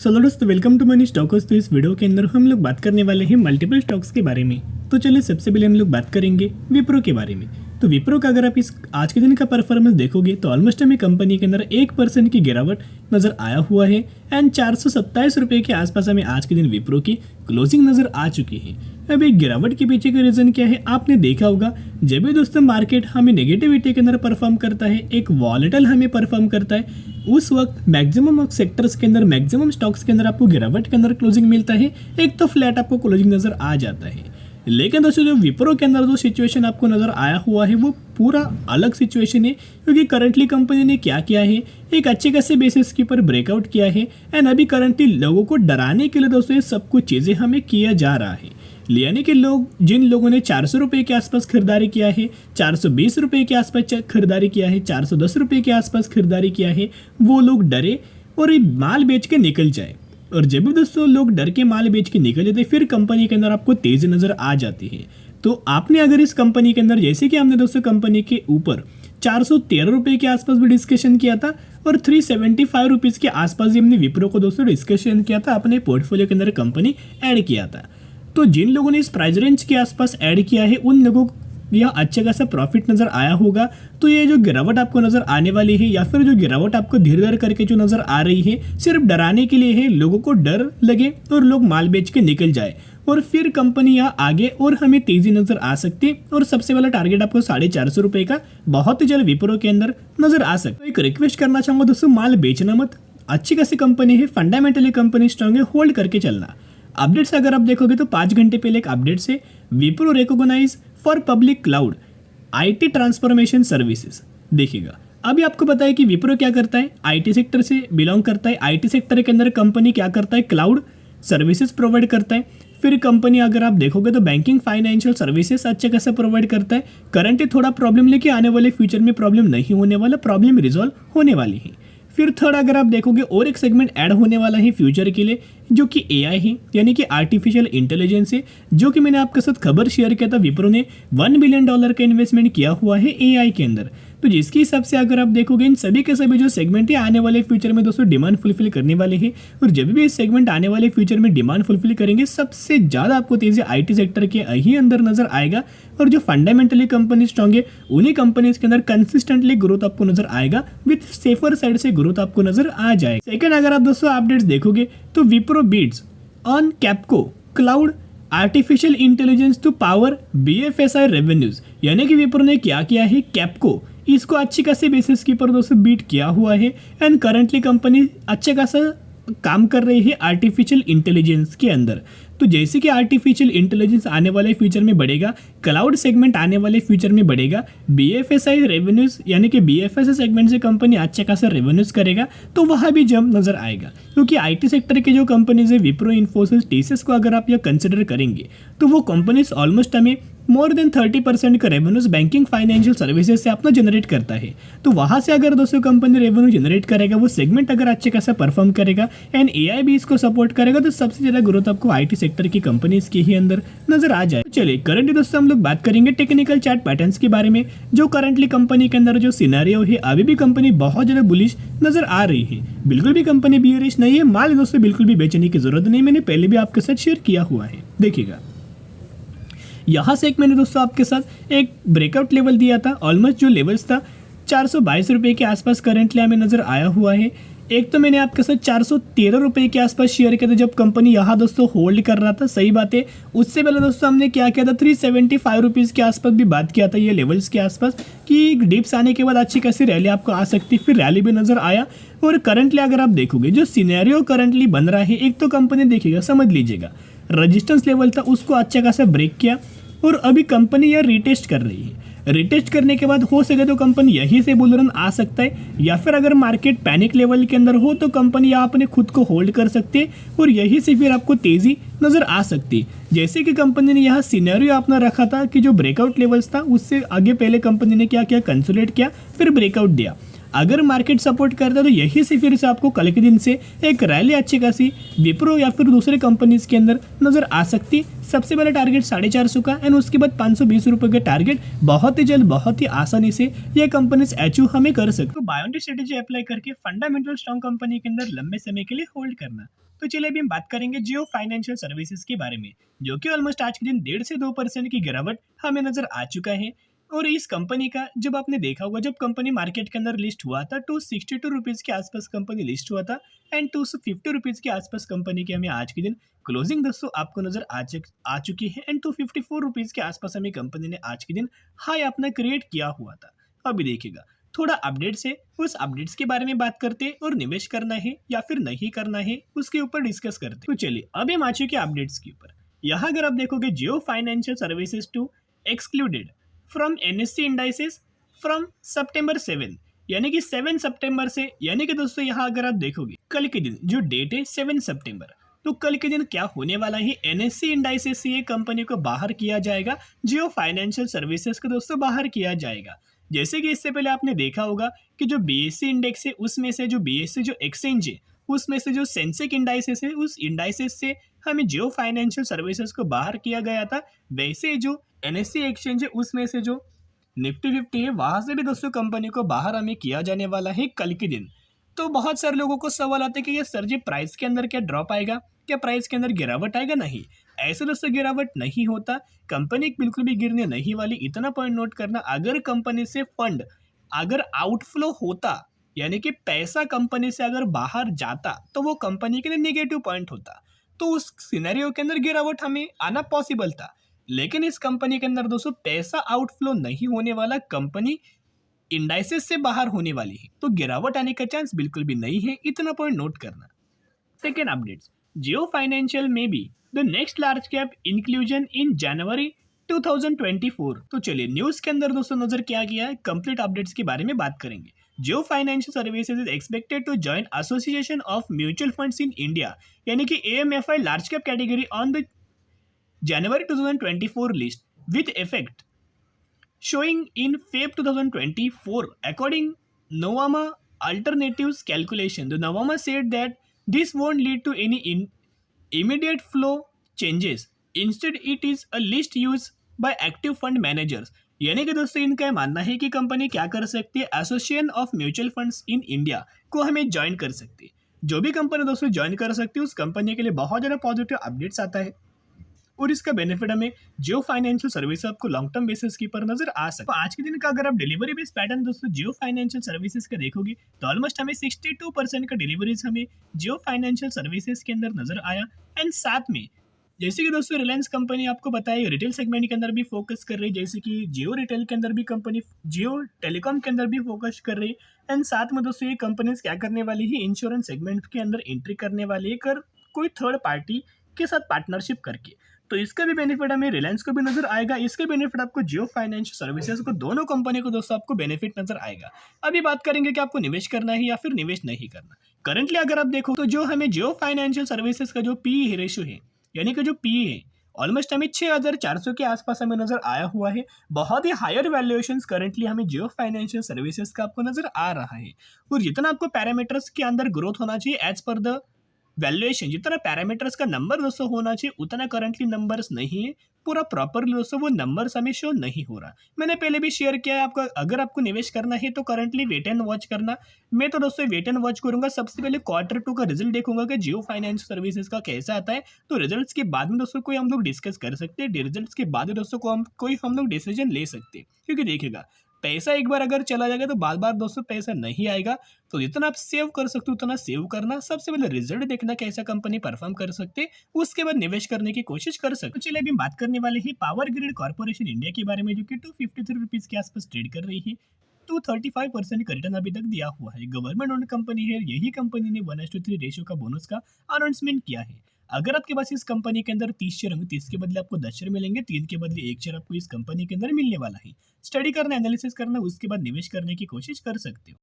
दोस्तों welcome to money stocks. तो इस वीडियो के अंदर हम लोग बात करने वाले हैं मल्टीपल स्टॉक्स के बारे में। तो चलिए सबसे पहले हम लोग बात करेंगे विप्रो के बारे में। तो विप्रो का अगर आप इस आज के दिन का परफॉर्मेंस देखोगे तो ऑलमोस्ट हमें कंपनी के अंदर 1% की गिरावट नजर आया हुआ है एंड 427 रुपये के आसपास हमें आज के दिन विप्रो की क्लोजिंग नजर आ चुकी है। अब एक गिरावट के पीछे का रीजन क्या है आपने देखा होगा, जब भी दोस्तों मार्केट हमें नेगेटिविटी के अंदर परफॉर्म करता है, एक वॉलेटाइल हमें परफॉर्म करता है, उस वक्त मैक्सिमम सेक्टर्स के अंदर मैक्सिमम स्टॉक्स के अंदर आपको गिरावट के अंदर क्लोजिंग मिलता है, एक तो फ्लैट आपको क्लोजिंग नजर आ जाता है। लेकिन दोस्तों जो विप्रो के अंदर जो सिचुएशन आपको नजर आया हुआ है वो पूरा अलग सिचुएशन है, क्योंकि करंटली कंपनी ने क्या किया है, एक अच्छे खासे बेसिस के ऊपर ब्रेकआउट किया है एंड अभी करंटली लोगों को डराने के लिए दोस्तों ये सब कुछ चीज़ें हमें किया जा रहा है। यानी कि जिन लोगों ने 400 रुपये के आसपास खरीदारी किया है, 420 रुपये के आसपास खरीदारी किया है, 410 रुपये के आसपास खरीदारी किया है, वो लोग डरे और ये माल बेच के निकल जाए। और जब भी दोस्तों लोग डर के माल बेच के निकल जाते फिर कंपनी के अंदर आपको तेज़ी नज़र आ जाती है। तो आपने अगर इस कंपनी के अंदर, जैसे कि हमने दोस्तों कंपनी के ऊपर 413 रुपये के आसपास भी डिस्कशन किया था और 375 रुपीज़ के आसपास भी हमने विप्रो को दोस्तों डिस्कशन किया था, अपने पोर्टफोलियो के अंदर कंपनी ऐड किया था। तो जिन लोगों ने इस प्राइस रेंज के आसपास ऐड किया है उन लोगों को यह अच्छा खासा प्रॉफिट नज़र आया होगा। तो ये जो गिरावट आपको नज़र आने वाली है या फिर जो गिरावट आपको धीरे धीरे करके जो नज़र आ रही है, सिर्फ डराने के लिए है, लोगों को डर लगे और लोग माल बेच के निकल जाए और फिर कंपनी यहाँ आगे और हमें तेज़ी नज़र आ सकती है। और सबसे पहला टारगेट आपको 450 रुपये का बहुत ही जल्द विप्रो के अंदर नज़र आ सकता है। एक रिक्वेस्ट करना चाहूँगा दोस्तों, माल बेचना मत, अच्छी खासी कंपनी है, फंडामेंटली कंपनी स्ट्रांग है, होल्ड करके चलना। अपडेट्स अगर आप देखोगे तो 5 घंटे पहले एक अपडेट से Wipro recognised for public cloud IT transformation services. देखिएगा अभी आपको पता है कि विप्रो क्या करता है, आईटी सेक्टर से बिलोंग करता है। आईटी सेक्टर के अंदर कंपनी क्या करता है, क्लाउड सर्विसेज प्रोवाइड करता है। फिर कंपनी अगर आप देखोगे तो बैंकिंग फाइनेंशियल सर्विसेज अच्छा कैसे प्रोवाइड करता है। करंटली थोड़ा प्रॉब्लम, लेकिन आने वाले फ्यूचर में प्रॉब्लम नहीं होने वाला, प्रॉब्लम रिजॉल्व होने वाली है। फिर थर्ड अगर आप देखोगे और एक सेगमेंट ऐड होने वाला है फ्यूचर के लिए, जो कि एआई है, यानी कि आर्टिफिशियल इंटेलिजेंस है, जो कि मैंने आपके साथ खबर शेयर किया था। विप्रो ने $1 बिलियन का इन्वेस्टमेंट किया हुआ है एआई के अंदर। तो जिसके हिसाब से अगर आप देखोगे इन सभी के सभी जो सेगमेंट है आने वाले फ्यूचर में दोस्तों डिमांड फुलफिल करने वाले हैं। और जब भी इस सेगमेंट आने वाले फ्यूचर में डिमांड फुलफिल करेंगे, सबसे ज़्यादा आपको तेजी आईटी सेक्टर के ही अंदर नजर आएगा। और जो फंडामेंटली कंपनी स्ट्रांग है उन्हीं कंपनीज के अंदर कंसिस्टेंटली ग्रोथ आपको नजर आएगा, विथ सेफर साइड से ग्रोथ आपको नजर आ जाएगा। सेकंड अगर आप दोस्तों अपडेट्स देखोगे तो Wipro bids on Capco cloud artificial intelligence to power BFSI revenues. यानी कि विप्रो ने क्या किया है, कैप्को इसको अच्छी खासी बेसिस के ऊपर दोस्तों बीट किया हुआ है एंड करंटली कंपनी अच्छा खासा काम कर रही है आर्टिफिशियल इंटेलिजेंस के अंदर। तो जैसे कि आर्टिफिशियल इंटेलिजेंस आने वाले फ्यूचर में बढ़ेगा, क्लाउड सेगमेंट आने वाले फ्यूचर में बढ़ेगा, बीएफएसआई रेवेन्यूज यानी कि बीएफएसआई सेगमेंट से कंपनी अच्छा खासा रेवेन्यूज करेगा, तो वहाँ भी जंप नजर आएगा। क्योंकि आईटी सेक्टर के जो कंपनीज है, विप्रो, इन्फोसिस, टीसीएस को अगर आप यह कंसिडर करेंगे तो वो कंपनीज ऑलमोस्ट हमें मोर देन 30% का रेवेन्यूज बैंकिंग फाइनेंशियल सर्विसेज से अपना जनरेट करता है। तो वहाँ से अगर दोस्तों कंपनी रेवेन्यू जनरेट करेगा, वो सेगमेंट अगर अच्छे खासा परफॉर्म करेगा एंड एआई भी इसको सपोर्ट करेगा, तो सबसे ज़्यादा ग्रोथ आपको आईटी सेक्टर की कंपनीज के ही अंदर नजर आ जाए। चलिए करंटली दोस्तों हम लोग बात करेंगे टेक्निकल चार्ट पैटर्न्स के बारे में। जो करंटली कंपनी के अंदर जो सिनेरियो है, अभी भी कंपनी बहुत ज़्यादा बुलिश नजर आ रही है, बिल्कुल भी कंपनी बियरिश नहीं है। माल दोस्तों बिल्कुल भी बेचने की जरूरत नहीं, मैंने पहले भी आपके साथ शेयर किया हुआ है। देखिएगा यहाँ से एक मैंने दोस्तों आपके साथ एक ब्रेकआउट लेवल दिया था, ऑलमोस्ट जो लेवल्स था 422 रुपये के आसपास करंटली हमें नज़र आया हुआ है। एक तो मैंने आपके साथ 413 रुपये के आसपास शेयर किया था जब कंपनी यहाँ दोस्तों होल्ड कर रहा था, सही बात है। उससे पहले दोस्तों हमने क्या किया था, 375 रुपीज़ के आसपास भी बात किया था ये लेवल्स के आसपास, कि डिप्स आने के बाद अच्छी खासी रैली आपको आ सकती, फिर रैली भी नज़र आया। और करंटली अगर आप देखोगे जो सिनेरियो करंटली बन रहा है, एक तो कंपनी देखिएगा, समझ लीजिएगा, रजिस्टेंस लेवल था उसको अच्छा खासा ब्रेक किया और अभी कंपनी यह रिटेस्ट कर रही है। रिटेस्ट करने के बाद हो सके तो कंपनी यहीं से बुल रन आ सकता है, या फिर अगर मार्केट पैनिक लेवल के अंदर हो तो कंपनी यहाँ अपने खुद को होल्ड कर सकते हैं और यहीं से फिर आपको तेज़ी नज़र आ सकती है। जैसे कि कंपनी ने यहाँ सिनेरियो अपना रखा था कि जो ब्रेकआउट लेवल्स था उससे आगे पहले कंपनी ने क्या किया, कंसोलिडेट किया, फिर ब्रेकआउट दिया। अगर मार्केट सपोर्ट करता है तो यही से फिर से आपको कल के दिन से एक रैली अच्छी खासी विप्रो या फिर दूसरे कंपनीज के अंदर नजर आ सकती। सबसे पहला टारगेट 450 का एंड उसके बाद 520 रुपए का टारगेट बहुत ही जल्द बहुत ही आसानी से ये कंपनीज अचीव हमें कर सकते। तो बाय ऑन स्ट्रेटेजी अप्लाई करके फंडामेंटल स्ट्रॉन्ग कंपनी के अंदर लंबे समय के लिए होल्ड करना। तो चलिए अभी हम बात करेंगे जियो फाइनेंशियल सर्विसेज के बारे में, जो कि ऑलमोस्ट आज के दिन 1.5 से 2% की गिरावट हमें नजर आ चुका है। और इस कंपनी का जब आपने देखा होगा, जब कंपनी मार्केट के अंदर लिस्ट हुआ था 262 रुपीज़ के आसपास कंपनी लिस्ट हुआ था एंड 250 रुपीज़ के आसपास कंपनी की हमें आज के दिन क्लोजिंग दोस्तों आपको नजर आ चुकी है एंड 254 रुपीज़ के आसपास हमें कंपनी ने आज के दिन हाई अपना क्रिएट किया हुआ था। अभी देखिएगा थोड़ा अपडेट्स है, उस अपडेट्स के बारे में बात करते और निवेश करना है या फिर नहीं करना है उसके ऊपर डिस्कस करते। तो चलिए अभी हम आ चुके अपडेट्स के ऊपर। यहाँ अगर आप देखोगे Jio financial services to excluded from NSC indices from सितंबर 7, यानी कि 7 सितंबर से, यानी कि दोस्तों यहाँ अगर आप देखोगे कल के दिन जो डेट है 7 सितंबर, तो कल के दिन क्या होने वाला है, एनएससी इंडाइसेस से ये कंपनी को बाहर किया जाएगा, जियो फाइनेंशियल सर्विसेज को दोस्तों बाहर किया जाएगा। जैसे कि इससे पहले आपने देखा होगा कि जो बीएससी इंडेक्स है उसमें से जो बीएससी जो एक्सचेंज है उसमें से जो सेंसेक्स इंडाइसेस है उस इंडाइसेस से हमें जियो फाइनेंशियल सर्विसेज को बाहर किया गया था। वैसे जो एनएससी एक्सचेंज है उसमें से जो निफ्टी 50 है वहां से भी दोस्तों कंपनी को बाहर हमें किया जाने वाला है कल के दिन। तो बहुत सारे लोगों को सवाल आता है कि ये सर जी प्राइस के अंदर क्या ड्रॉप आएगा, क्या प्राइस के अंदर गिरावट आएगा? नहीं, ऐसे दोस्तों गिरावट नहीं होता, कंपनी बिल्कुल भी गिरने नहीं वाली। इतना पॉइंट नोट करना, अगर कंपनी से फंड अगर आउटफ्लो होता यानी कि पैसा कंपनी से अगर बाहर जाता तो वो कंपनी के लिए नेगेटिव पॉइंट होता, तो उस सिनेरियो के अंदर गिरावट हमें आना पॉसिबल था। लेकिन इस कंपनी के अंदर दोस्तों पैसा आउटफ्लो नहीं होने वाला, कंपनी इंडाइसेस से बाहर होने वाली है, तो गिरावट आने का चांस बिल्कुल भी नहीं है, इतना पॉइंट नोट करना। सेकेंड अपडेट्स, जियो फाइनेंशियल में be the next large cap inclusion in जनवरी 2024। तो चलिए न्यूज के अंदर दोस्तों नजर क्या गया है, कंप्लीट अपडेट्स के बारे में बात करेंगे। Jio financial services is expected to join association of mutual funds in India, यानी कि AMFI large cap category on the January 2024 list with effect showing in Feb 2024. According Novama Alternatives calculation, the Novama said that this won't lead to any immediate flow changes. Instead, it is a list used by active fund managers. यानी कि दोस्तों इनका यह मानना है कि company क्या कर सकती है, association of mutual funds in India को हमें ज्वाइन कर सकती है। जो भी कंपनी दोस्तों ज्वाइन कर सकती है उस कंपनी के लिए बहुत ज़्यादा पॉजिटिव अपडेट्स आता है और इसका बेनिफिट हमें जियो फाइनेंशियल सर्विस आपको लॉन्ग टर्म बेसिस की पर नजर आ सकता है। आज के दिन का अगर आप डिलीवरी बेस पैटर्न दोस्तों जियो फाइनेंशियल सर्विसेज का देखोगे तो ऑलमोस्ट हमें 62% का डिलीवरीज हमें जियो फाइनेंशियल सर्विसेज के अंदर नजर आया। एंड साथ में जैसे कि दोस्तों रिलायंस कंपनी आपको बताया रिटेल सेगमेंट के अंदर भी फोकस कर रही है, जैसे कि जियो रिटेल के अंदर भी कंपनी जियो टेलीकॉम के अंदर भी फोकस कर रही है। एंड साथ में दोस्तों ये कंपनीज क्या करने वाली है, इंश्योरेंस सेगमेंट के अंदर एंट्री करने वाली है कर कोई थर्ड पार्टी के साथ पार्टनरशिप करके। तो इसका भी बेनिफिट हमें रिलायंस को भी नजर आएगा, इसके बेनिफिट आपको जियो फाइनेंशियल सर्विसेज को, दोनों कंपनी को दोस्तों आपको बेनिफिट नजर आएगा। अभी बात करेंगे कि आपको निवेश करना है या फिर निवेश नहीं करना। करंटली अगर आप देखो तो जो हमें जियो फाइनेंशियल सर्विसेज का जो पी रेशियो है यानी कि जो पी है ऑलमोस्ट हमें 6400 के आसपास हमें नजर आया हुआ है। बहुत ही हायर वैल्यूएशंस करंटली हमें जियो फाइनेंशियल सर्विसेज का आपको नजर आ रहा है। और जितना आपको पैरामीटर्स के अंदर ग्रोथ होना चाहिए एज पर द वैल्यूएशन, जितना पैरामीटर्स का नंबर दोस्तों होना चाहिए उतना करंटली नंबर्स नहीं है, पूरा प्रॉपरली दोस्तों वो नंबर्स हमें शो नहीं हो रहा। मैंने पहले भी शेयर किया है आपका, अगर आपको निवेश करना है तो करंटली वेट एंड वॉच करना। मैं तो दोस्तों वेट एंड वॉच करूंगा, सबसे पहले Q2 का रिजल्ट देखूंगा कि जियो फाइनेंशियल सर्विसेज का कैसा आता है, तो रिजल्ट्स के बाद में दोस्तों कोई हम लोग डिस्कस कर सकते हैं। रिजल्ट्स के बाद दोस्तों को हम लोग डिसीजन ले सकते हैं, क्योंकि देखिएगा पैसा एक बार अगर चला जाएगा तो बार बार दोस्तों पैसा नहीं आएगा। तो जितना आप सेव कर सकते हो उतना सेव करना, सबसे पहले रिजल्ट देखना कैसा कंपनी परफॉर्म कर सकते, उसके बाद निवेश करने की कोशिश कर सकते। तो चलिए अभी बात करने वाले हैं पावर ग्रिड कॉर्पोरेशन इंडिया के बारे में, जो कि 253 रुपीज के आसपास ट्रेड कर रही है। 235% का रिटर्न अभी तक दिया हुआ है, गवर्नमेंट ओन्ड कंपनी है। यही कंपनी ने 1:3 रेशियो का बोनस का अनाउंसमेंट किया है। अगर आपके पास इस कंपनी के अंदर 30 शेयर होंगे, 30 के बदले आपको 10 शेयर मिलेंगे, 3 के बदले 1 शेयर आपको इस कंपनी के अंदर मिलने वाला है। स्टडी करना, एनालिसिस करना, उसके बाद निवेश करने की कोशिश कर सकते हो।